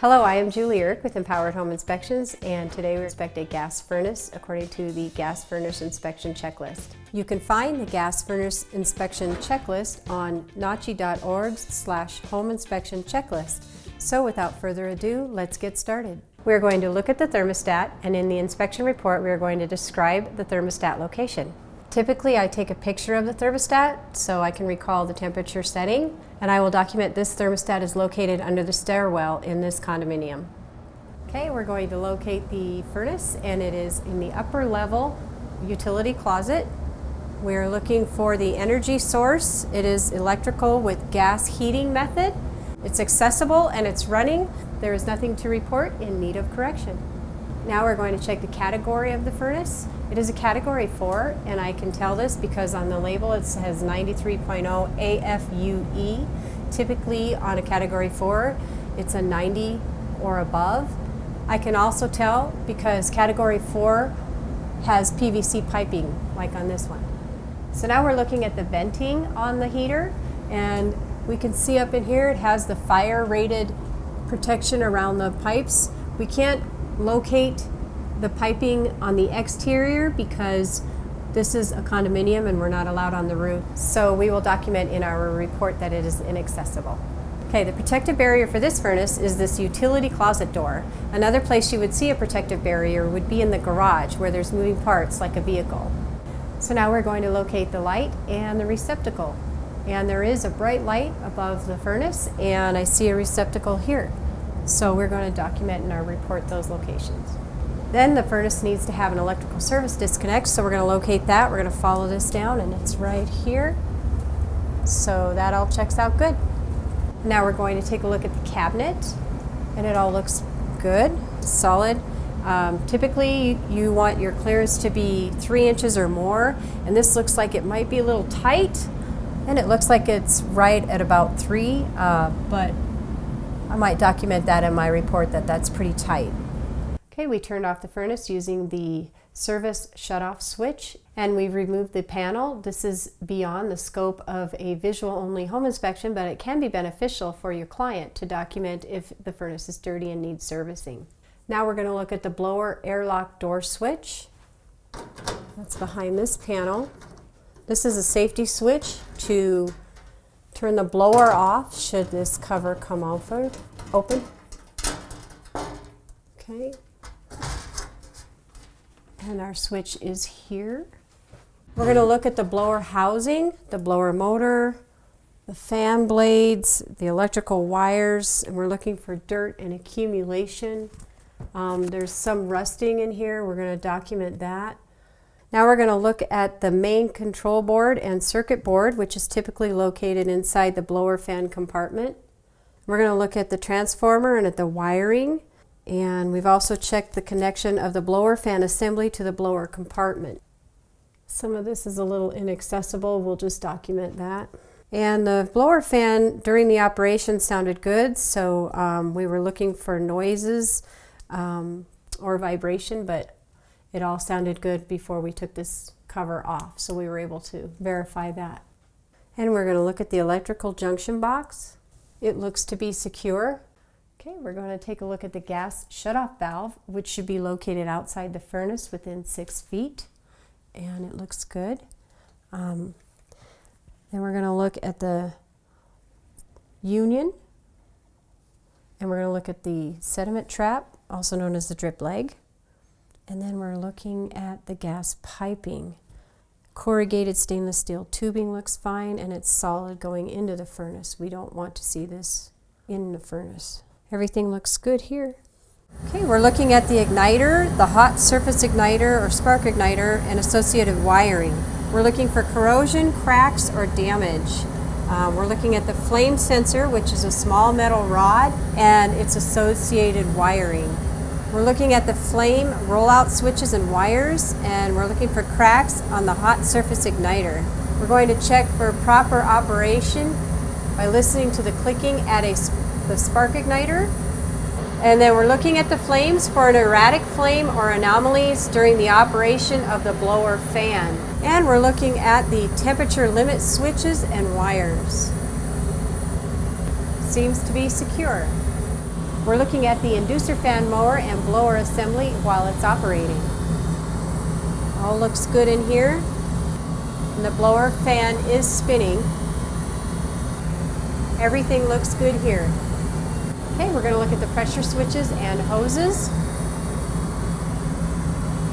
Hello, I am Julie Erck with Empowered Home Inspections, and today we inspect a gas furnace according to the gas furnace inspection checklist. You can find the gas furnace inspection checklist on nachi.org/home inspection checklist. So without further ado, let's get started. We're going to look at the thermostat, and in the inspection report we are going to describe the thermostat location. Typically I take a picture of the thermostat so I can recall the temperature setting, and I will document this thermostat is located under the stairwell in this condominium. Okay, we're going to locate the furnace, and it is in the upper level utility closet. We're looking for the energy source. It is electrical with gas heating method. It's accessible and it's running. There is nothing to report in need of correction. Now we're going to check the category of the furnace. It is a category 4, and I can tell this because on the label it says 93.0 AFUE. Typically on a category 4, it's a 90 or above. I can also tell because category 4 has PVC piping, like on this one. So now we're looking at the venting on the heater, and we can see up in here it has the fire rated protection around the pipes. We can't locate the piping on the exterior because this is a condominium and we're not allowed on the roof. So we will document in our report that it is inaccessible. Okay, the protective barrier for this furnace is this utility closet door. Another place you would see a protective barrier would be in the garage where there's moving parts like a vehicle. So now we're going to locate the light and the receptacle. And there is a bright light above the furnace, and I see a receptacle here. So we're going to document in our report those locations. Then the furnace needs to have an electrical service disconnect, so we're going to locate that. We're going to follow this down, and it's right here. So that all checks out good. Now we're going to take a look at the cabinet, and it all looks good, solid. Typically you want your clearance to be 3 inches or more, and this looks like it might be a little tight, and it looks like it's right at about 3, but I might document that in my report that that's pretty tight. Okay, we turned off the furnace using the service shutoff switch, and we've removed the panel. This is beyond the scope of a visual-only home inspection, but it can be beneficial for your client to document if the furnace is dirty and needs servicing. Now we're going to look at the blower airlock door switch. That's behind this panel. This is a safety switch to turn the blower off should this cover come open. Okay. And our switch is here. We're going to look at the blower housing, the blower motor, the fan blades, the electrical wires, and we're looking for dirt and accumulation. There's some rusting in here. We're going to document that. Now we're going to look at the main control board and circuit board, which is typically located inside the blower fan compartment. We're going to look at the transformer and at the wiring, and we've also checked the connection of the blower fan assembly to the blower compartment. Some of this is a little inaccessible. We'll just document that. And the blower fan during the operation sounded good, so we were looking for noises or vibration, but it all sounded good before we took this cover off, so we were able to verify that. And we're going to look at the electrical junction box. It looks to be secure. Okay, we're going to take a look at the gas shutoff valve, which should be located outside the furnace within 6 feet, and it looks good. Then we're going to look at the union, and we're going to look at the sediment trap, also known as the drip leg. And then we're looking at the gas piping. Corrugated stainless steel tubing looks fine, and it's solid going into the furnace. We don't want to see this in the furnace. Everything looks good here. Okay, we're looking at the igniter, the hot surface igniter or spark igniter, and associated wiring. We're looking for corrosion, cracks, or damage. We're looking at the flame sensor, which is a small metal rod, and its associated wiring. We're looking at the flame rollout switches and wires, and we're looking for cracks on the hot surface igniter. We're going to check for proper operation by listening to the clicking at the spark igniter. And then we're looking at the flames for an erratic flame or anomalies during the operation of the blower fan. And we're looking at the temperature limit switches and wires. Seems to be secure. We're looking at the inducer fan mower and blower assembly while it's operating. All looks good in here. And the blower fan is spinning. Everything looks good here. Okay, we're going to look at the pressure switches and hoses.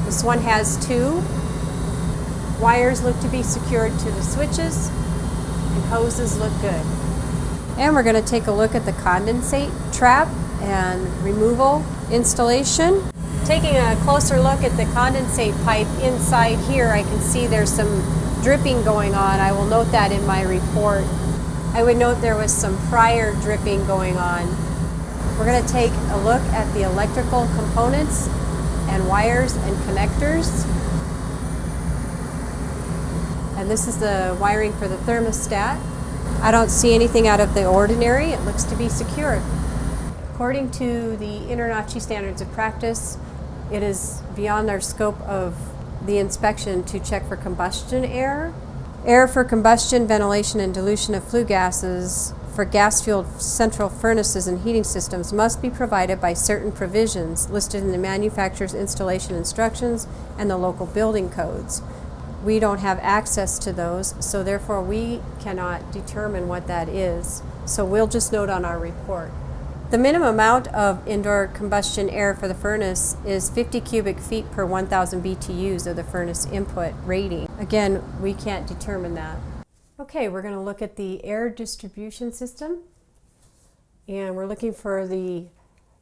This one has 2. Wires look to be secured to the switches, and hoses look good. And we're going to take a look at the condensate trap and removal installation. Taking a closer look at the condensate pipe inside here, I can see there's some dripping going on. I will note that in my report. I would note there was some fryer dripping going on. We're going to take a look at the electrical components and wires and connectors. And this is the wiring for the thermostat. I don't see anything out of the ordinary. It looks to be secure. According to the InterNACHI standards of practice, it is beyond our scope of the inspection to check for combustion air. Air for combustion, ventilation, and dilution of flue gases for gas-fueled central furnaces and heating systems must be provided by certain provisions listed in the manufacturer's installation instructions and the local building codes. We don't have access to those, so therefore we cannot determine what that is. So we'll just note on our report. The minimum amount of indoor combustion air for the furnace is 50 cubic feet per 1,000 BTUs of the furnace input rating. Again, we can't determine that. Okay, we're going to look at the air distribution system. And we're looking for the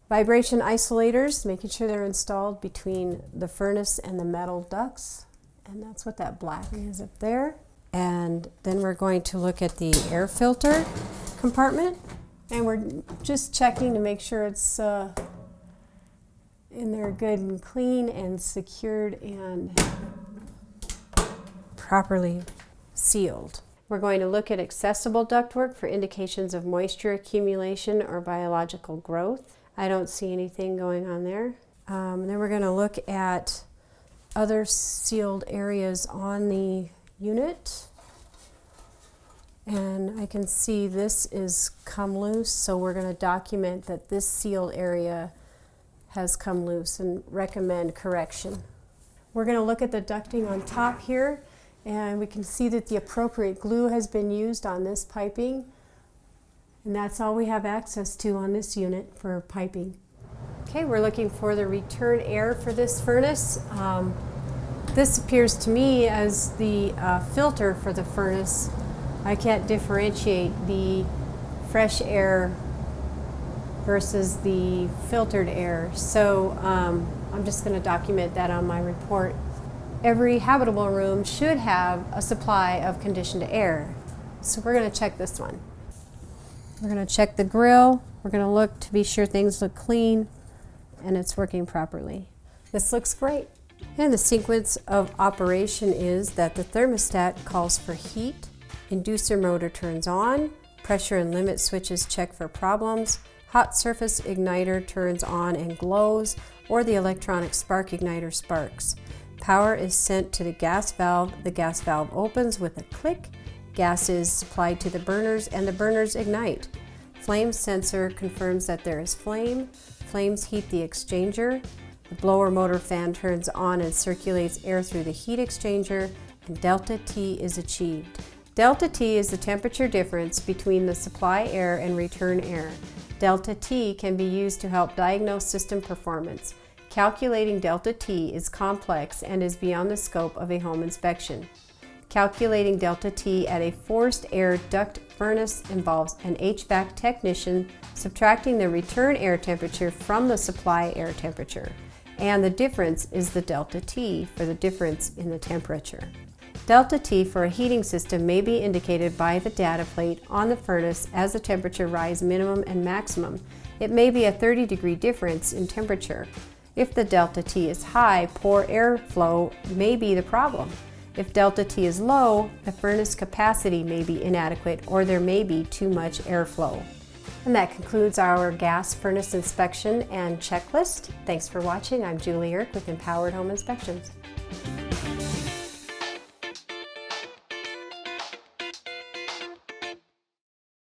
vibration isolators, making sure they're installed between the furnace and the metal ducts. And that's what that black is up there. And then we're going to look at the air filter compartment. And we're just checking to make sure it's in there good and clean and secured and properly sealed. We're going to look at accessible ductwork for indications of moisture accumulation or biological growth. I don't see anything going on there. Then we're going to look at other sealed areas on the unit. And I can see this is come loose, so we're going to document that this sealed area has come loose and recommend correction. We're going to look at the ducting on top here, and we can see that the appropriate glue has been used on this piping, and that's all we have access to on this unit for piping. Okay, we're looking for the return air for this furnace. This appears to me as the filter for the furnace. I can't differentiate the fresh air versus the filtered air, so I'm just going to document that on my report. Every habitable room should have a supply of conditioned air, so we're going to check this one. We're going to check the grill. We're going to look to be sure things look clean and it's working properly. This looks great. And the sequence of operation is that the thermostat calls for heat, inducer motor turns on, pressure and limit switches check for problems, hot surface igniter turns on and glows, or the electronic spark igniter sparks. Power is sent to the gas valve opens with a click, gas is supplied to the burners and the burners ignite. Flame sensor confirms that there is flame, flames heat the exchanger, the blower motor fan turns on and circulates air through the heat exchanger, and delta T is achieved. Delta T is the temperature difference between the supply air and return air. Delta T can be used to help diagnose system performance. Calculating delta T is complex and is beyond the scope of a home inspection. Calculating delta T at a forced air duct furnace involves an HVAC technician subtracting the return air temperature from the supply air temperature, and the difference is the delta T for the difference in the temperature. Delta T for a heating system may be indicated by the data plate on the furnace as the temperature rise minimum and maximum. It may be a 30-degree difference in temperature. If the delta T is high, poor airflow may be the problem. If delta T is low, the furnace capacity may be inadequate or there may be too much airflow. And that concludes our gas furnace inspection and checklist. Thanks for watching. I'm Julie Erck with Empowered Home Inspections.